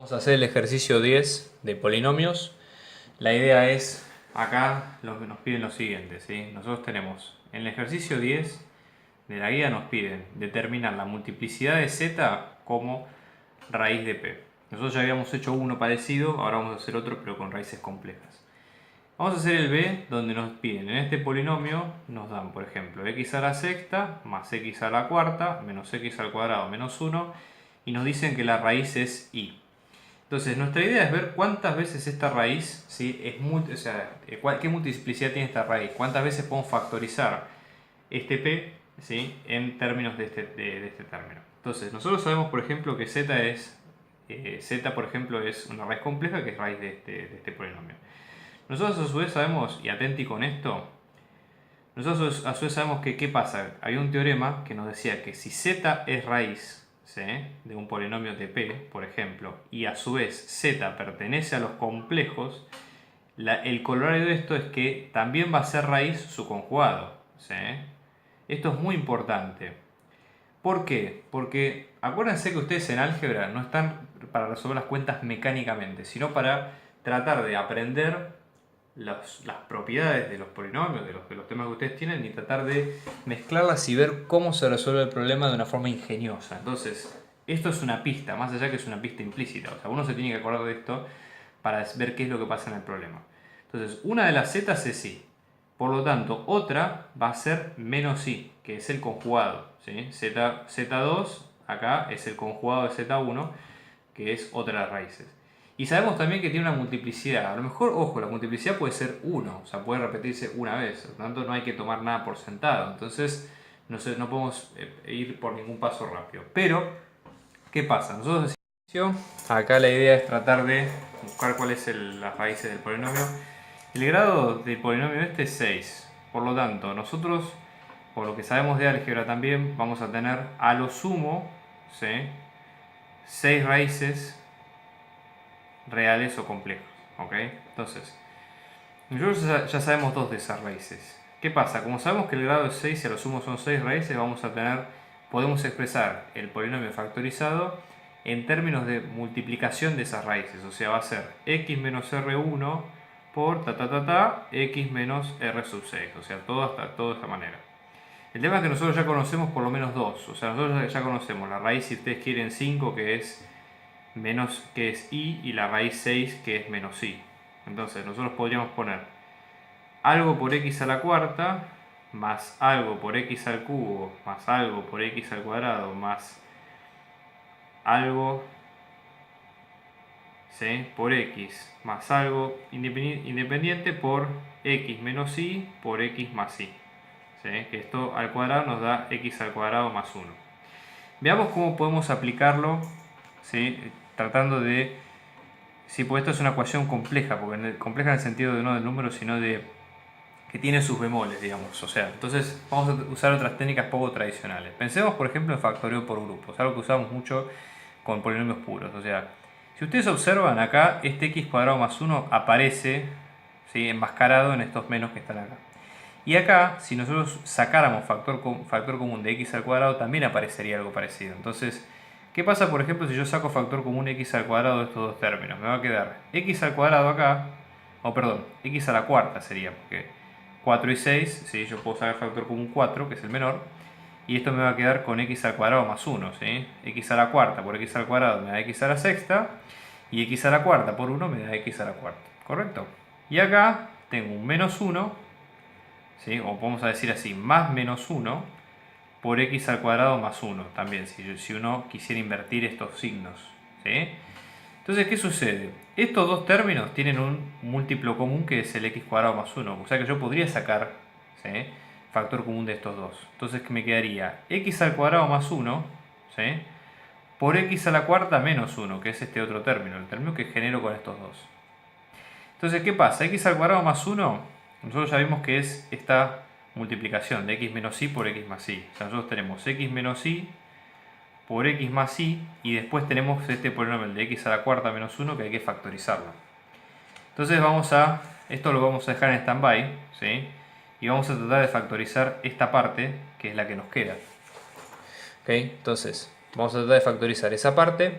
Vamos a hacer el ejercicio 10 de polinomios. La idea es, acá lo que nos piden lo siguiente, ¿sí? Nosotros tenemos, en el ejercicio 10 de la guía nos piden determinar la multiplicidad de z como raíz de p. Nosotros ya habíamos hecho uno parecido, ahora vamos a hacer otro pero con raíces complejas. Vamos a hacer el b donde nos piden, en este polinomio nos dan, por ejemplo, x a la sexta más x a la cuarta menos x al cuadrado menos 1 y nos dicen que la raíz es y. Entonces, nuestra idea es ver cuántas veces esta raíz, ¿sí? O sea, qué multiplicidad tiene esta raíz, cuántas veces podemos factorizar este p, ¿sí? En términos de este término. Entonces, nosotros sabemos, por ejemplo, que z, por ejemplo, es una raíz compleja que es raíz de este polinomio. Nosotros a su vez sabemos, y atenti con esto, nosotros a su vez sabemos que ¿qué pasa? Había un teorema que nos decía que si z es raíz, ¿sí?, de un polinomio de p, por ejemplo, y a su vez z pertenece a los complejos, el corolario de esto es que también va a ser raíz su conjugado, ¿sí? Esto es muy importante. ¿Por qué? Porque acuérdense que ustedes en álgebra no están para resolver las cuentas mecánicamente, sino para tratar de aprender las propiedades de los polinomios, de los temas que ustedes tienen, y tratar de mezclarlas y ver cómo se resuelve el problema de una forma ingeniosa. Entonces, esto es una pista, más allá que es una pista implícita. O sea, uno se tiene que acordar de esto para ver qué es lo que pasa en el problema. Entonces, una de las z es i. Por lo tanto, otra va a ser menos i, que es el conjugado, ¿sí? Z2 acá es el conjugado de z1, que es otra de las raíces. Y sabemos también que tiene una multiplicidad. A lo mejor, ojo, la multiplicidad puede ser 1, o sea, puede repetirse una vez. Por lo tanto, no hay que tomar nada por sentado. Entonces, no podemos ir por ningún paso rápido. Pero, ¿qué pasa? Nosotros acá la idea es tratar de buscar cuáles son las raíces del polinomio. El grado del polinomio este es 6. Por lo tanto, nosotros, por lo que sabemos de álgebra también, vamos a tener a lo sumo, ¿sí?, 6 raíces reales o complejos, ¿ok? Entonces, nosotros ya sabemos dos de esas raíces. ¿Qué pasa? Como sabemos que el grado es 6 y a lo sumo son 6 raíces, podemos expresar el polinomio factorizado en términos de multiplicación de esas raíces. O sea, va a ser x menos r1 por x menos r sub 6. O sea, todo de esta manera. El tema es que nosotros ya conocemos por lo menos dos. O sea, nosotros ya conocemos la raíz, si ustedes quieren, 5, que es i, y la raíz 6, que es menos i. Entonces nosotros podríamos poner algo por x a la cuarta más algo por x al cubo más algo por x al cuadrado más algo, ¿sí?, por x más algo independiente por x menos i por x más i, ¿sí?, que esto al cuadrado nos da x al cuadrado más 1. Veamos cómo podemos aplicarlo, ¿sí?, tratando de... Sí, pues esto es una ecuación compleja, porque compleja en el sentido de no del número, sino de que tiene sus bemoles, digamos. O sea, entonces vamos a usar otras técnicas poco tradicionales. Pensemos, por ejemplo, en factoreo por grupos, algo que usamos mucho con polinomios puros. O sea, si ustedes observan acá, este x cuadrado más 1 aparece, ¿sí?, enmascarado en estos menos que están acá. Y acá, si nosotros sacáramos factor común de x al cuadrado, también aparecería algo parecido. Entonces, ¿qué pasa, por ejemplo, si yo saco factor común x al cuadrado de estos dos términos? Me va a quedar x al cuadrado acá, o perdón, x a la cuarta sería, porque 4 y 6, ¿sí?, yo puedo sacar factor común 4, que es el menor, y esto me va a quedar con x al cuadrado más 1, ¿sí? X a la cuarta por x al cuadrado me da x a la sexta, y x a la cuarta por 1 me da x a la cuarta, ¿correcto? Y acá tengo un menos 1, ¿sí?, o vamos a decir así, más menos 1 por x al cuadrado más 1 también, si uno quisiera invertir estos signos, ¿sí? Entonces, ¿qué sucede? Estos dos términos tienen un múltiplo común que es el x cuadrado más 1, o sea que yo podría sacar, ¿sí?, factor común de estos dos. Entonces, ¿qué me quedaría? X al cuadrado más 1, ¿sí?, por x a la cuarta menos 1, que es este otro término, el término que genero con estos dos. Entonces, ¿qué pasa? X al cuadrado más 1, nosotros ya vimos que es esta multiplicación de x menos i por x más i. O sea, nosotros tenemos x menos i por x más i, y después tenemos este polinomio de x a la cuarta menos 1 que hay que factorizarlo. Entonces esto lo vamos a dejar en stand-by, ¿sí?, y vamos a tratar de factorizar esta parte, que es la que nos queda. ¿Ok? Entonces, vamos a tratar de factorizar esa parte.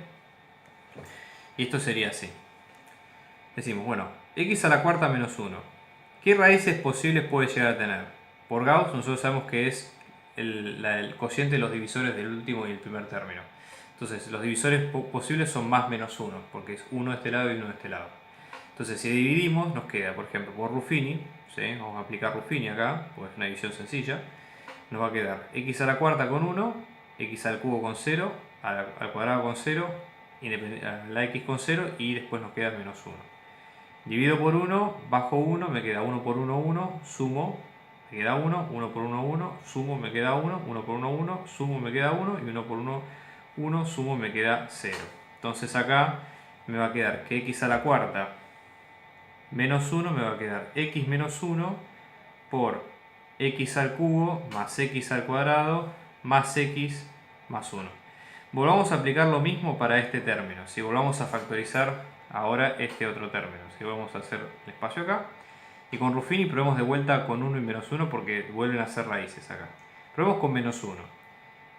Y esto sería así. Decimos, bueno, x a la cuarta menos 1. ¿Qué raíces posibles puede llegar a tener? Por Gauss nosotros sabemos que es el cociente de los divisores del último y el primer término. Entonces los divisores posibles son más menos 1, porque es 1 de este lado y 1 de este lado. Entonces si dividimos nos queda, por ejemplo, por Ruffini, ¿sí? Vamos a aplicar Ruffini acá, pues es una división sencilla. Nos va a quedar x a la cuarta con 1, x al cubo con 0, al cuadrado con 0, la x con 0 y después nos queda menos 1. Divido por 1, bajo 1, me queda 1 por 1, 1, sumo, me queda 1, 1 por 1, 1, sumo, me queda 1, 1 por 1, 1, sumo, me queda 1 y 1 por 1, 1, sumo, me queda 0. Entonces acá me va a quedar que x a la cuarta menos 1 me va a quedar x menos 1 por x al cubo más x al cuadrado más x más 1. Volvamos a aplicar lo mismo para este término. Si volvamos a factorizar ahora este otro término. Si vamos a hacer el espacio acá. Y con Ruffini probemos de vuelta con 1 y menos 1 porque vuelven a ser raíces acá. Probemos con menos 1.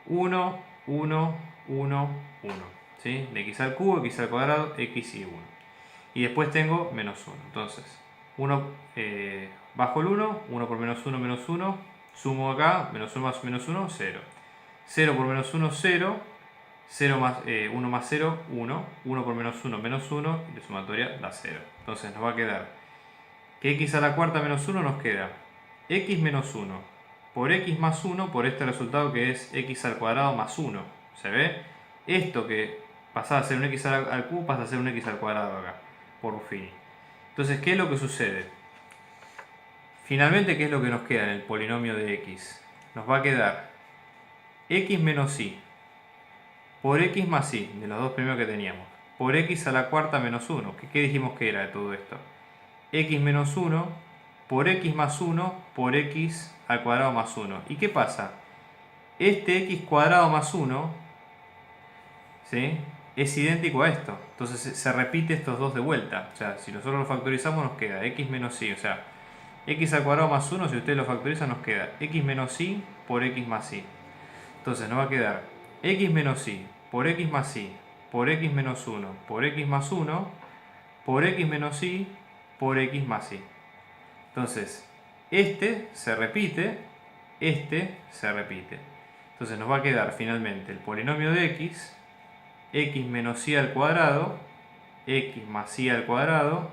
1, 1, 1, 1. ¿Sí? De x al cubo, x al cuadrado, x y 1. Y después tengo menos 1. Entonces, 1 bajo el 1, 1 por menos 1, sumo acá, menos 1 más menos 1, 0. 0 por menos 1, 0. 0 más, 1 más 0, 1. 1 por menos 1, menos 1. Y la sumatoria da 0. Entonces nos va a quedar que x a la cuarta menos 1 nos queda x menos 1 por x más 1 por este resultado que es x al cuadrado más 1. ¿Se ve? Esto que pasaba a ser un x al cubo pasa a ser un x al cuadrado acá, por Ruffini. Entonces, ¿qué es lo que sucede? Finalmente, ¿qué es lo que nos queda en el polinomio de x? Nos va a quedar x menos y por x más y, de los dos primeros que teníamos, por x a la cuarta menos 1. ¿Qué dijimos que era de todo esto? X menos 1 por x más 1 por x al cuadrado más 1. ¿Y qué pasa? Este x cuadrado más 1, ¿sí?, es idéntico a esto. Entonces se repite estos dos de vuelta. O sea, si nosotros lo factorizamos nos queda x menos y. O sea, x al cuadrado más 1, si ustedes lo factorizan, nos queda x menos y por x más y. Entonces nos va a quedar x menos y por x más y por x menos 1 por x más 1 por x menos y por x más y. Entonces, este se repite, este se repite. Entonces nos va a quedar finalmente el polinomio de x menos y al cuadrado, x más y al cuadrado,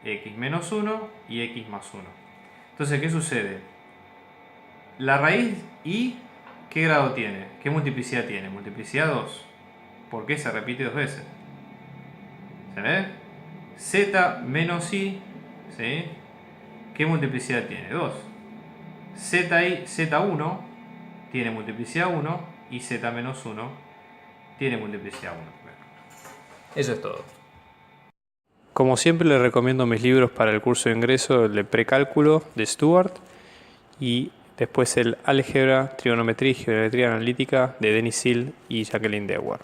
x menos 1 y x más 1. Entonces, ¿qué sucede? La raíz y, ¿qué grado tiene? ¿Qué multiplicidad tiene? Multiplicidad 2. ¿Por qué se repite dos veces? ¿Se ve? Z menos y, ¿sí?, ¿qué multiplicidad tiene? 2. Z1 tiene multiplicidad 1 y Z menos 1 tiene multiplicidad 1. Eso es todo. Como siempre les recomiendo mis libros para el curso de ingreso, el de precálculo de Stuart y después el álgebra, trigonometría y geometría analítica de Denis Hill y Jacqueline Dewar.